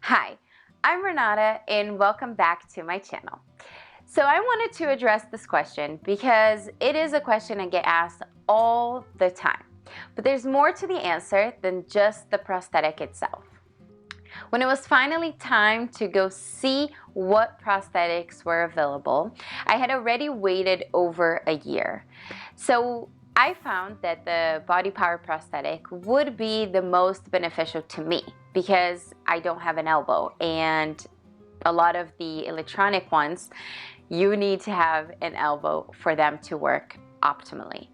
Hi, I'm Renata and welcome back to my channel. So I wanted to address this question because it is a question I get asked all the time. But there's more to the answer than just the prosthetic itself. When it was finally time to go see what prosthetics were available, I had already waited over a year. So I found that the body power prosthetic would be the most beneficial to me because I don't have an elbow, and a lot of the electronic ones, you need to have an elbow for them to work optimally.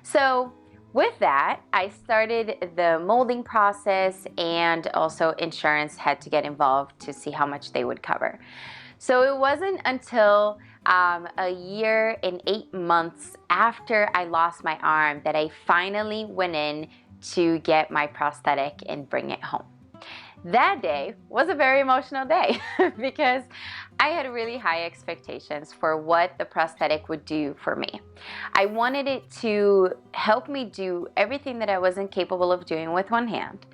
So with that, I started the molding process, and also insurance had to get involved to see how much they would cover. So it wasn't until a year and 8 months after I lost my arm that I finally went in to get my prosthetic and bring it home. That day was a very emotional day because I had really high expectations for what the prosthetic would do for me. I wanted it to help me do everything that I wasn't capable of doing with one hand.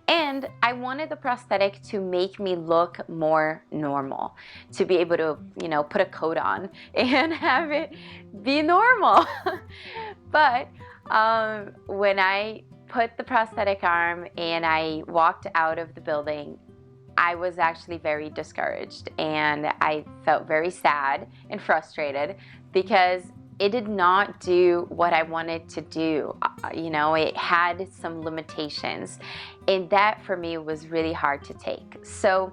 And I wanted the prosthetic to make me look more normal, to be able to, put a coat on and have it be normal. But when I put the prosthetic arm and I walked out of the building, I was actually very discouraged, and I felt very sad and frustrated because it did not do what I wanted to do. It had some limitations, and that for me was really hard to take. So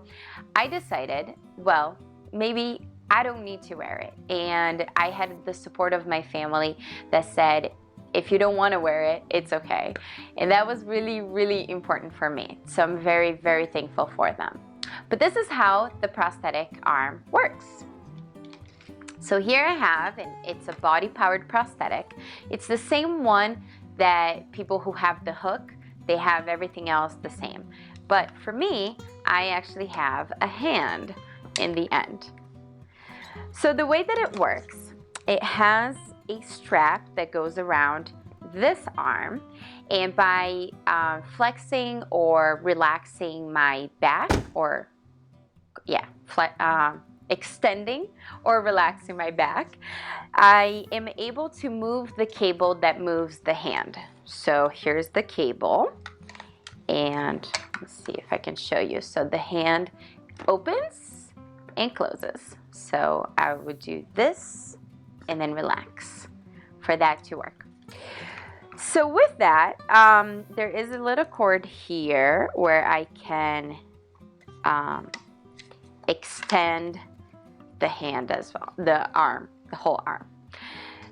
I decided, well, maybe I don't need to wear it. And I had the support of my family that said, if you don't want to wear it, it's okay. And that was really, really important for me. So I'm very, very thankful for them. But this is how the prosthetic arm works. So here I have, and it's a body-powered prosthetic. It's the same one that people who have the hook, they have everything else the same. But for me, I actually have a hand in the end. So the way that it works, it has a strap that goes around this arm, and by flexing or relaxing my back, or extending or relaxing my back, I am able to move the cable that moves the hand. So here's the cable, and let's see if I can show you. So the hand opens and closes. So I would do this and then relax for that to work. So with that, there is a little cord here where I can extend the hand as well, the arm, the whole arm.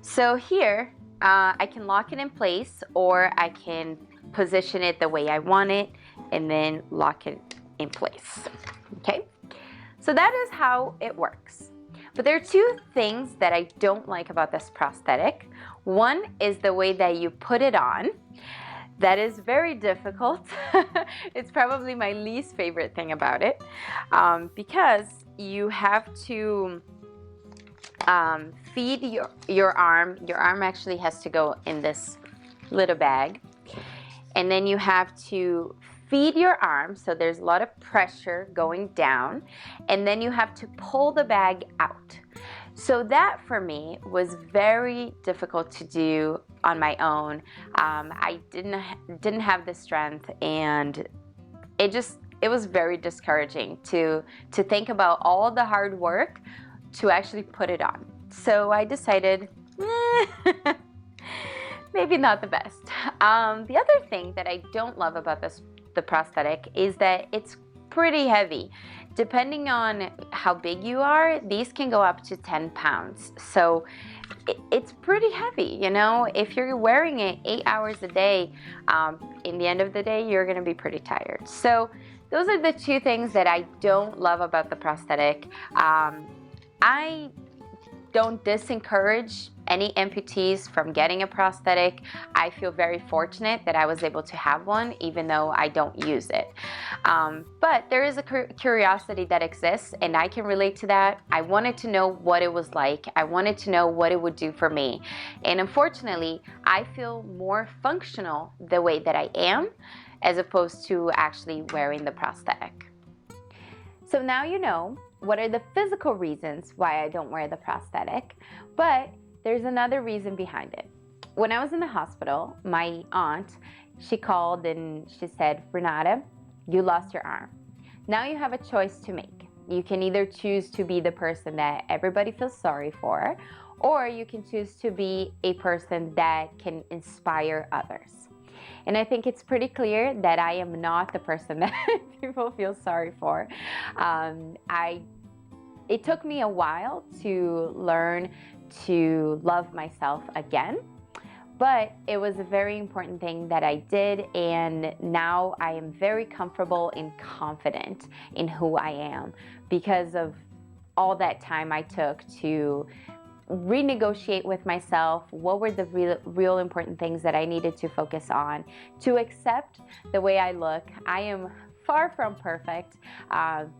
So here, I can lock it in place, or I can position it the way I want it and then lock it in place. Okay, so that is how it works. But there are two things that I don't like about this prosthetic. One is the way that you put it on. That is very difficult. It's probably my least favorite thing about it, because you have to feed your arm. Your arm actually has to go in this little bag, and then you have to feed your arm, so there's a lot of pressure going down, and then you have to pull the bag out. So that for me was very difficult to do on my own. I didn't have the strength, and it was very discouraging to think about all the hard work to actually put it on. So I decided, maybe not the best. The other thing that I don't love about the prosthetic is that it's pretty heavy. Depending on how big you are, these can go up to 10 pounds. So it's pretty heavy, If you're wearing it 8 hours a day, in the end of the day, you're gonna be pretty tired. So those are the two things that I don't love about the prosthetic. I don't discourage any amputees from getting a prosthetic. I feel very fortunate that I was able to have one, even though I don't use it. But there is a curiosity that exists, and I can relate to that. I wanted to know what it was like. I wanted to know what it would do for me. And unfortunately, I feel more functional the way that I am, as opposed to actually wearing the prosthetic. So now you know what are the physical reasons why I don't wear the prosthetic, but there's another reason behind it. When I was in the hospital, my aunt, she called and she said, Renata, you lost your arm. Now you have a choice to make. You can either choose to be the person that everybody feels sorry for, or you can choose to be a person that can inspire others. And I think it's pretty clear that I am not the person that people feel sorry for. It took me a while to learn to love myself again, but it was a very important thing that I did, and now I am very comfortable and confident in who I am because of all that time I took to renegotiate with myself what were the real important things that I needed to focus on, to accept the way I look. I am far from perfect,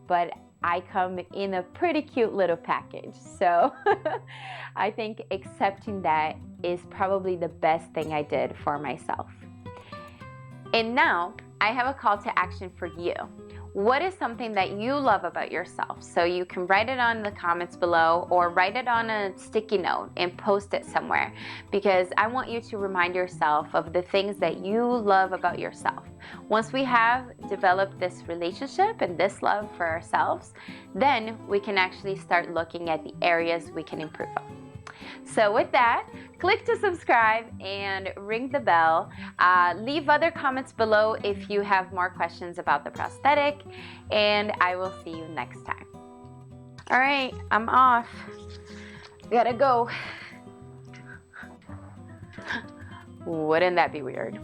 but I come in a pretty cute little package. So I think accepting that is probably the best thing I did for myself. And now I have a call to action for you. What is something that you love about yourself? So you can write it on the comments below or write it on a sticky note and post it somewhere, because I want you to remind yourself of the things that you love about yourself. Once we have developed this relationship and this love for ourselves, then we can actually start looking at the areas we can improve on. So with that, click to subscribe and ring the bell. Leave other comments below if you have more questions about the prosthetic, and I will see you next time. All right, I'm off. Gotta go. Wouldn't that be weird?